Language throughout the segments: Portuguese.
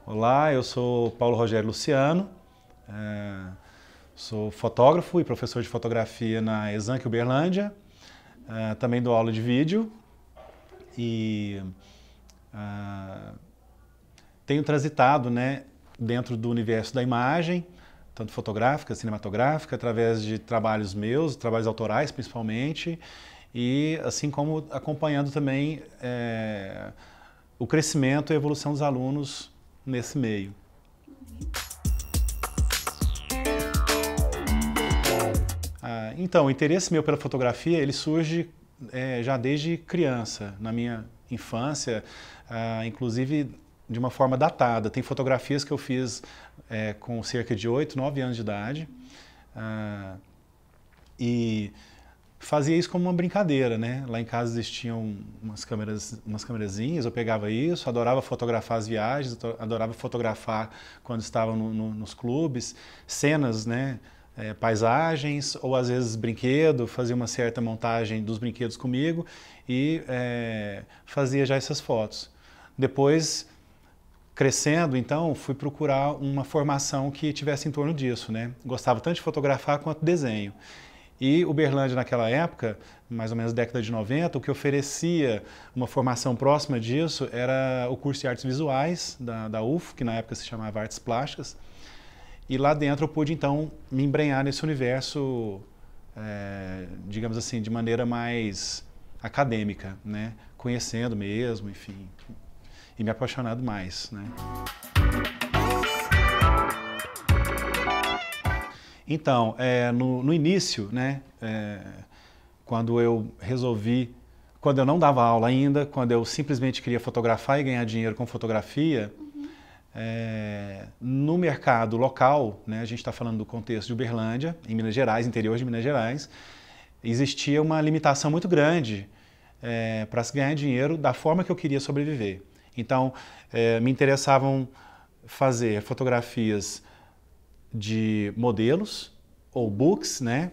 Olá, eu sou Paulo Rogério Luciano, sou fotógrafo e professor de fotografia na Exanc Uberlândia, também dou aula de vídeo e tenho transitado, né, dentro do universo da imagem, tanto fotográfica, cinematográfica, através de trabalhos meus, trabalhos autorais principalmente, e assim como acompanhando também o crescimento e a evolução dos alunos nesse meio. Então, o interesse meu pela fotografia, ele surge já desde criança, na minha infância, inclusive de uma forma datada. Tem fotografias que eu fiz com cerca de 8, 9 anos de idade e fazia isso como uma brincadeira, né? Lá em casa existiam umas câmerazinhas, eu pegava isso, adorava fotografar as viagens, adorava fotografar quando estava nos clubes, cenas, né? Paisagens ou às vezes brinquedo, fazia uma certa montagem dos brinquedos comigo e fazia já essas fotos. Depois, crescendo, então, fui procurar uma formação que tivesse em torno disso, né? Gostava tanto de fotografar quanto desenho. E Uberlândia naquela época, mais ou menos década de 90, o que oferecia uma formação próxima disso era o curso de artes visuais da UF, que na época se chamava Artes Plásticas. E lá dentro eu pude então me embrenhar nesse universo, digamos assim, de maneira mais acadêmica, né? Conhecendo mesmo, enfim, e me apaixonado mais, né? Então, no início, né, quando eu não dava aula ainda, quando eu simplesmente queria fotografar e ganhar dinheiro com fotografia, no mercado local, né, a gente está falando do contexto de Uberlândia, em Minas Gerais, interior de Minas Gerais, existia uma limitação muito grande para se ganhar dinheiro da forma que eu queria sobreviver. Então, me interessavam fazer fotografias de modelos ou books, né,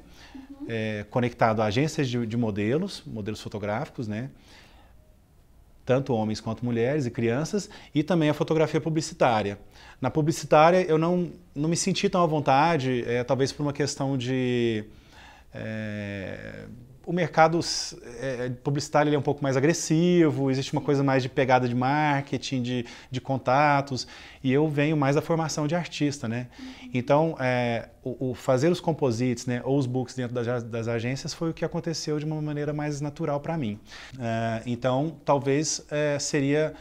conectado a agências de modelos fotográficos, né, tanto homens quanto mulheres e crianças, e também a fotografia publicitária. Na publicitária eu não me senti tão à vontade, talvez por uma questão de... o mercado publicitário ele é um pouco mais agressivo, existe uma coisa mais de pegada de marketing, de contatos, e eu venho mais da formação de artista, né? Então, o fazer os composites, né, ou os books dentro das agências foi o que aconteceu de uma maneira mais natural para mim. Então, talvez seria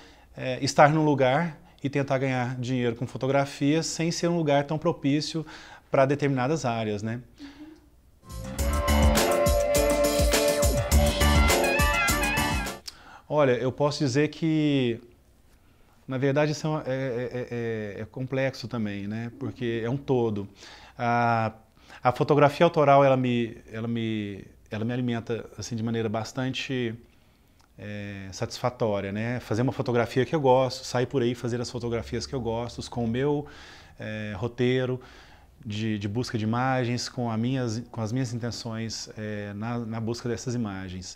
estar num lugar e tentar ganhar dinheiro com fotografia sem ser um lugar tão propício para determinadas áreas, né? Olha, eu posso dizer que, na verdade, isso é complexo também, né? Porque é um todo. A fotografia autoral, ela me alimenta assim, de maneira bastante satisfatória, né? Fazer uma fotografia que eu gosto, sair por aí fazer as fotografias que eu gosto, com o meu roteiro de busca de imagens, com as minhas intenções na busca dessas imagens.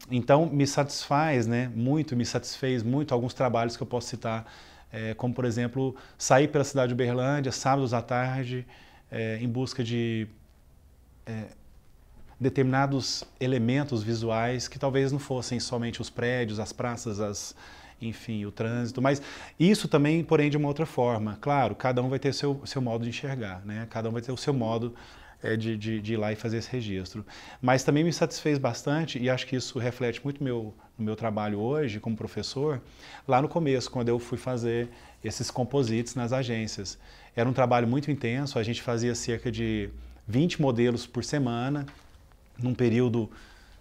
Então, me satisfaz, né, muito, me satisfez muito alguns trabalhos que eu posso citar, como, por exemplo, sair pela cidade de Uberlândia, sábados à tarde, em busca de determinados elementos visuais que talvez não fossem somente os prédios, as praças, enfim, o trânsito, mas isso também, porém, de uma outra forma. Claro, cada um vai ter seu modo de enxergar, né? Cada um vai ter o seu modo de ir lá e fazer esse registro. Mas também me satisfez bastante, e acho que isso reflete muito no meu trabalho hoje como professor, lá no começo, quando eu fui fazer esses composites nas agências. Era um trabalho muito intenso, a gente fazia cerca de 20 modelos por semana, num período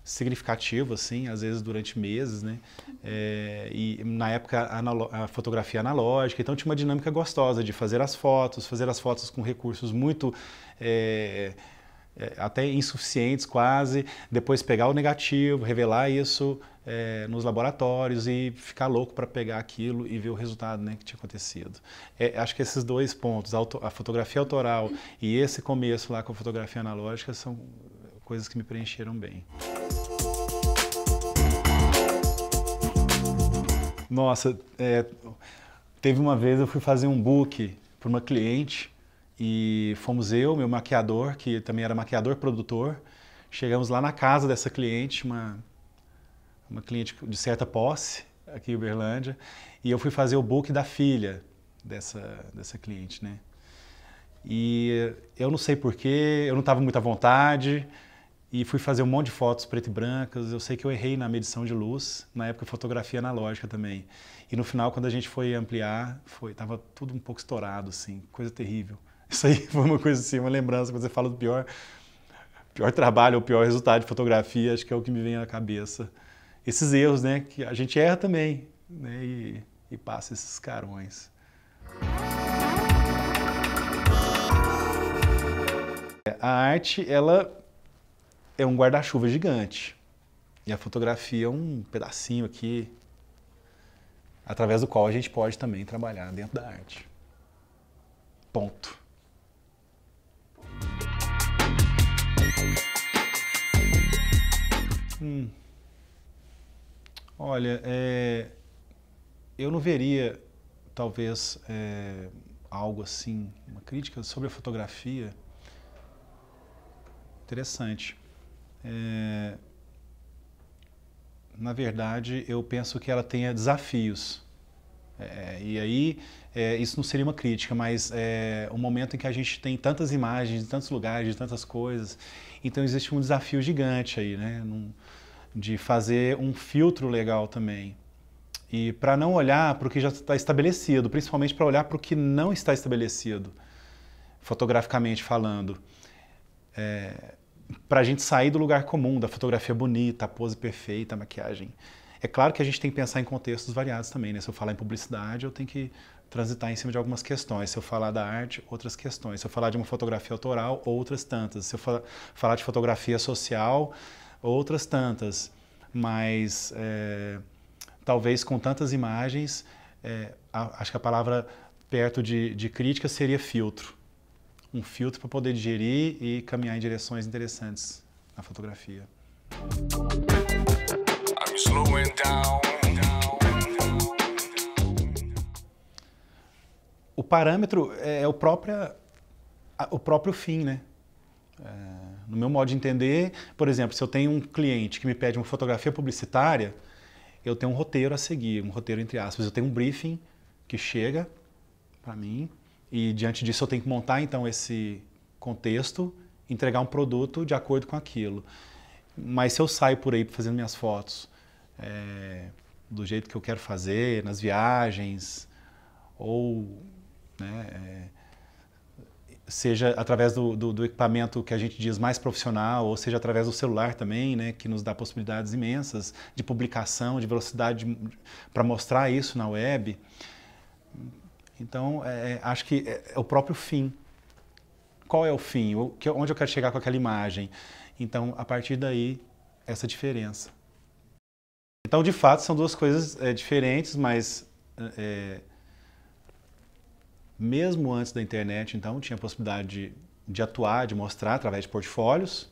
significativo, assim, às vezes durante meses, né? E na época a fotografia analógica, então tinha uma dinâmica gostosa de fazer as fotos com recursos muito até insuficientes quase, depois pegar o negativo, revelar isso nos laboratórios e ficar louco para pegar aquilo e ver o resultado, né, que tinha acontecido. Acho que esses dois pontos, a fotografia autoral e esse começo lá com a fotografia analógica, são coisas que me preencheram bem. Nossa, Teve uma vez eu fui fazer um book para uma cliente e fomos eu, meu maquiador, que também era maquiador produtor, chegamos lá na casa dessa cliente, uma cliente de certa posse, aqui em Uberlândia, e eu fui fazer o book da filha dessa cliente, né? E eu não sei porquê, eu não estava muito à vontade, e fui fazer um monte de fotos preto e brancas. Eu sei que eu errei na medição de luz, na época fotografia analógica também. E no final, quando a gente foi ampliar, tava tudo um pouco estourado, assim, coisa terrível. Isso aí foi uma coisa assim, uma lembrança, quando você fala do pior trabalho, ou pior resultado de fotografia, acho que é o que me vem à cabeça. Esses erros, né, que a gente erra também, né, e passa esses carões. A arte, ela é um guarda-chuva gigante. E a fotografia é um pedacinho aqui, através do qual a gente pode também trabalhar dentro da arte. Ponto. Olha, eu não veria, talvez, algo assim, uma crítica sobre a fotografia interessante. Na verdade, eu penso que ela tenha desafios. E aí, isso não seria uma crítica, mas é um momento em que a gente tem tantas imagens de tantos lugares, de tantas coisas, então existe um desafio gigante aí, né? De fazer um filtro legal também. E para não olhar para o que já está estabelecido, principalmente para olhar para o que não está estabelecido, fotograficamente falando. Para a gente sair do lugar comum, da fotografia bonita, a pose perfeita, a maquiagem. É claro que a gente tem que pensar em contextos variados também, né? Se eu falar em publicidade, eu tenho que transitar em cima de algumas questões. Se eu falar da arte, outras questões. Se eu falar de uma fotografia autoral, outras tantas. Se eu falar de fotografia social, outras tantas. Mas talvez com tantas imagens, acho que a palavra perto de crítica seria filtro. Um filtro para poder digerir e caminhar em direções interessantes na fotografia. O parâmetro é o próprio fim, né? No meu modo de entender, por exemplo, se eu tenho um cliente que me pede uma fotografia publicitária, eu tenho um roteiro a seguir, um roteiro entre aspas. Eu tenho um briefing que chega para mim e diante disso eu tenho que montar então esse contexto, entregar um produto de acordo com aquilo. Mas se eu saio por aí fazendo minhas fotos do jeito que eu quero fazer, nas viagens, ou né, seja através do equipamento que a gente diz mais profissional, ou seja através do celular também, né, que nos dá possibilidades imensas de publicação, de velocidade para mostrar isso na web. Então, acho que é o próprio fim. Qual é o fim? Onde eu quero chegar com aquela imagem? Então, a partir daí, essa diferença. Então, de fato, são duas coisas diferentes, mas mesmo antes da internet, então, tinha a possibilidade de atuar, de mostrar através de portfólios,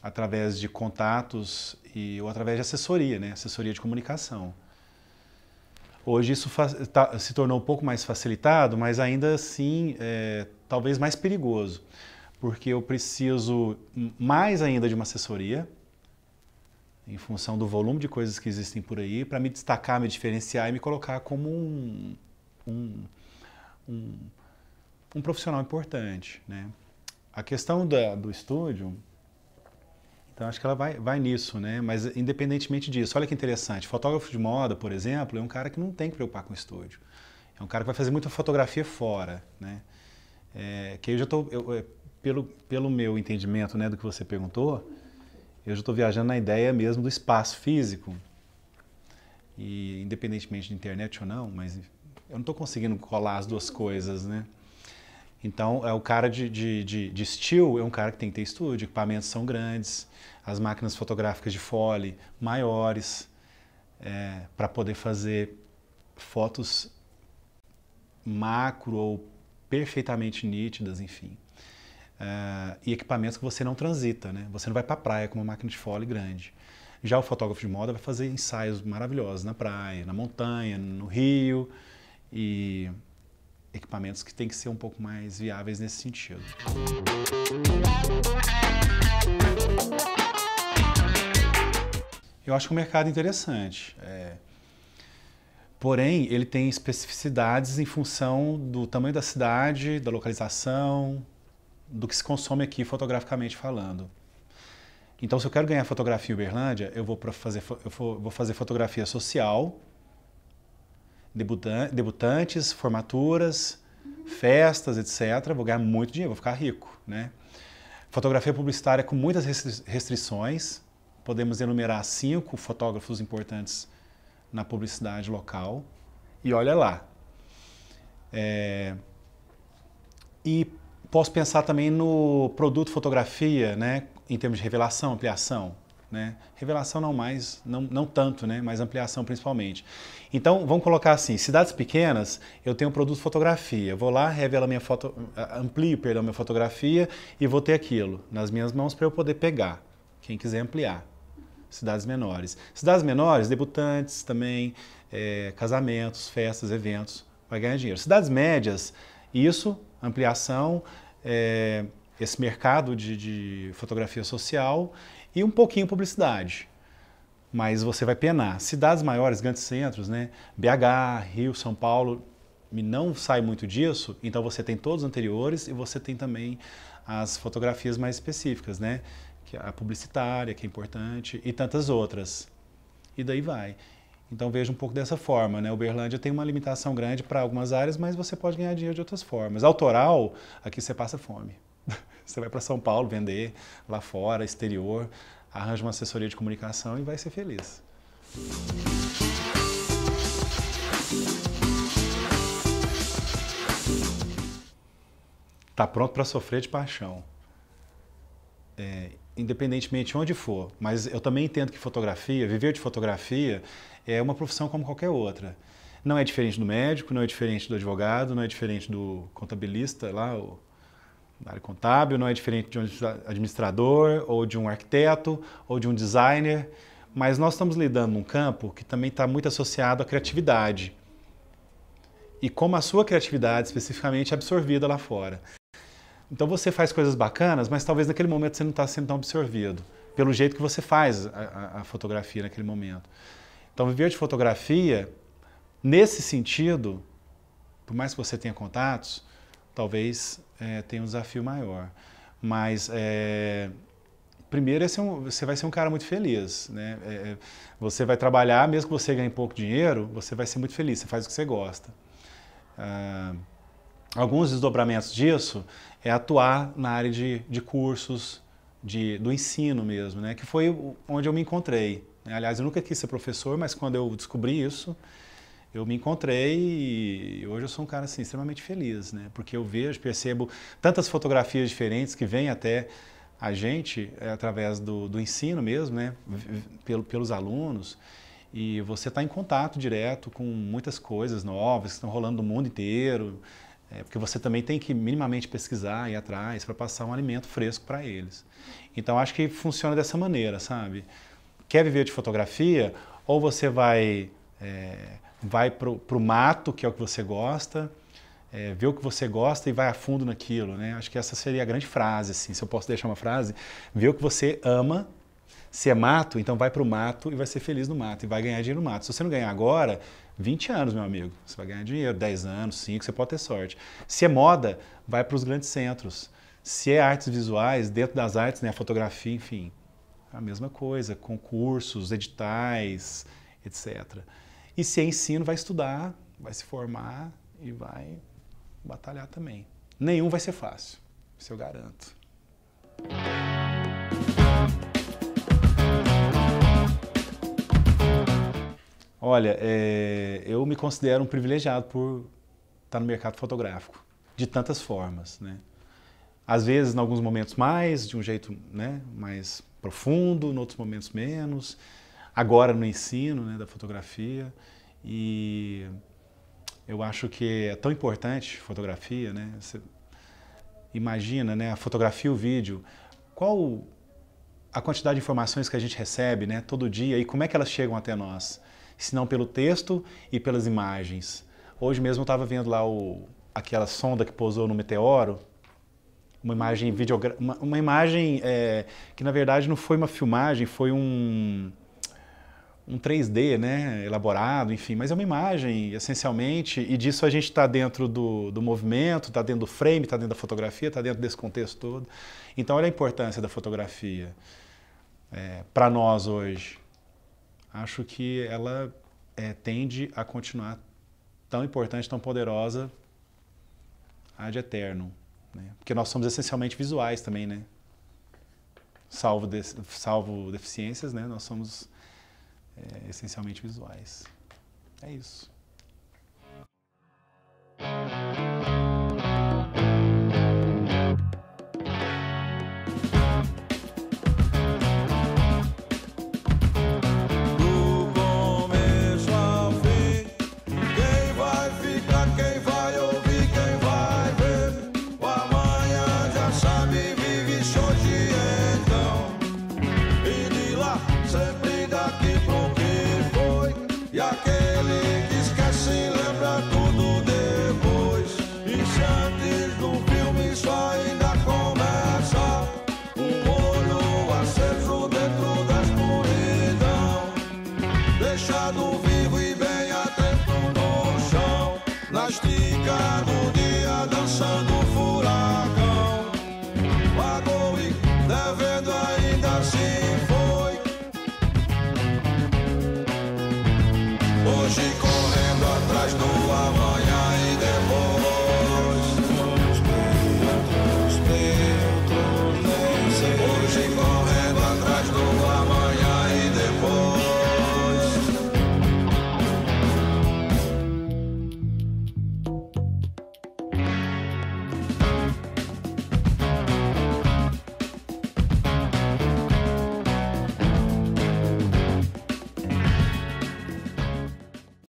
através de contatos ou através de assessoria, né? Assessoria de comunicação. Hoje isso se tornou um pouco mais facilitado, mas ainda assim talvez mais perigoso, porque eu preciso mais ainda de uma assessoria, em função do volume de coisas que existem por aí, para me destacar, me diferenciar e me colocar como um profissional importante, né? A questão do estúdio, então acho que ela vai nisso, né? Mas independentemente disso, olha que interessante, fotógrafo de moda, por exemplo, é um cara que não tem que preocupar com o estúdio. É um cara que vai fazer muita fotografia fora, né? Que eu já estou, pelo meu entendimento, né, do que você perguntou, eu já estou viajando na ideia mesmo do espaço físico. E independentemente de internet ou não, mas eu não estou conseguindo colar as duas coisas, né? Então, o cara de still é um cara que tem que ter estúdio, equipamentos são grandes, as máquinas fotográficas de Foley maiores, para poder fazer fotos macro ou perfeitamente nítidas, enfim. E equipamentos que você não transita, né? Você não vai para a praia com uma máquina de Foley grande. Já o fotógrafo de moda vai fazer ensaios maravilhosos na praia, na montanha, no rio, e equipamentos que têm que ser um pouco mais viáveis nesse sentido. Eu acho que o mercado é interessante, porém ele tem especificidades em função do tamanho da cidade, da localização, do que se consome aqui fotograficamente falando. Então, se eu quero ganhar fotografia em Uberlândia, eu vou fazer fotografia social, debutantes, formaturas, festas, etc. Vou ganhar muito dinheiro, vou ficar rico, né? Fotografia publicitária com muitas restrições. Podemos enumerar 5 fotógrafos importantes na publicidade local. E olha lá. E posso pensar também no produto fotografia, né? Em termos de revelação, ampliação. Né? Revelação não tanto, né? Mas ampliação principalmente. Então, vamos colocar assim, cidades pequenas, eu tenho um produto fotografia, vou lá, amplio minha fotografia e vou ter aquilo nas minhas mãos para eu poder pegar, quem quiser ampliar. Cidades menores. Cidades menores, debutantes também, casamentos, festas, eventos, vai ganhar dinheiro. Cidades médias, isso, ampliação, esse mercado de fotografia social e um pouquinho publicidade, mas você vai penar. Cidades maiores, grandes centros, né? BH, Rio, São Paulo, não sai muito disso, então você tem todos os anteriores e você tem também as fotografias mais específicas, né? Que é a publicitária, que é importante, e tantas outras. E daí vai. Então veja um pouco dessa forma, né? Uberlândia tem uma limitação grande para algumas áreas, mas você pode ganhar dinheiro de outras formas. Autoral, aqui você passa fome. Você vai para São Paulo vender, lá fora, exterior, arranja uma assessoria de comunicação e vai ser feliz. Está pronto para sofrer de paixão. Independentemente de onde for, mas eu também entendo que fotografia, viver de fotografia, é uma profissão como qualquer outra. Não é diferente do médico, não é diferente do advogado, não é diferente do contabilista lá, na área contábil, não é diferente de um administrador, ou de um arquiteto, ou de um designer, mas nós estamos lidando num campo que também está muito associado à criatividade. E como a sua criatividade especificamente é absorvida lá fora. Então você faz coisas bacanas, mas talvez naquele momento você não está sendo tão absorvido, pelo jeito que você faz a fotografia naquele momento. Então viver de fotografia, nesse sentido, por mais que você tenha contatos, talvez tenha um desafio maior. Mas, primeiro, você vai ser um cara muito feliz. Né? Você vai trabalhar, mesmo que você ganhe pouco dinheiro, você vai ser muito feliz, você faz o que você gosta. Alguns desdobramentos disso é atuar na área de cursos, do ensino mesmo, né? Que foi onde eu me encontrei. Aliás, eu nunca quis ser professor, mas quando eu descobri isso, eu me encontrei e hoje eu sou um cara assim, extremamente feliz, né? Porque eu percebo tantas fotografias diferentes que vêm até a gente através do ensino mesmo, né? Pelos alunos. E você está em contato direto com muitas coisas novas que estão rolando no mundo inteiro, porque você também tem que minimamente pesquisar e ir atrás para passar um alimento fresco para eles. Então acho que funciona dessa maneira, sabe? Quer viver de fotografia? Ou você vai para o mato, que é o que você gosta, vê o que você gosta e vai a fundo naquilo, né? Acho que essa seria a grande frase, assim, se eu posso deixar uma frase, vê o que você ama. Se é mato, então vai para o mato e vai ser feliz no mato e vai ganhar dinheiro no mato. Se você não ganhar agora, 20 anos, meu amigo, você vai ganhar dinheiro, 10 anos, 5, você pode ter sorte. Se é moda, vai para os grandes centros. Se é artes visuais, dentro das artes, né, a fotografia, enfim, a mesma coisa, concursos, editais, etc. E se é ensino, vai estudar, vai se formar e vai batalhar também. Nenhum vai ser fácil, isso eu garanto. Olha, eu me considero um privilegiado por estar no mercado fotográfico, de tantas formas, né? Às vezes, em alguns momentos mais, de um jeito, né, mais profundo, em outros momentos menos. Agora no ensino, né, da fotografia. E eu acho que é tão importante fotografia, né? Você imagina, né, a fotografia e o vídeo, qual a quantidade de informações que a gente recebe, né, todo dia e como é que elas chegam até nós? Se não pelo texto e pelas imagens. Hoje mesmo eu estava vendo lá aquela sonda que pousou no meteoro, uma imagem uma imagem que na verdade não foi uma filmagem, foi um 3D, né, elaborado, enfim, mas é uma imagem, essencialmente, e disso a gente está dentro do movimento, está dentro do frame, está dentro da fotografia, está dentro desse contexto todo. Então, olha a importância da fotografia para nós hoje. Acho que ela tende a continuar tão importante, tão poderosa ad eterno, né? Porque nós somos essencialmente visuais também, né? Salvo deficiências, né? Nós somos essencialmente visuais. É isso. Hoje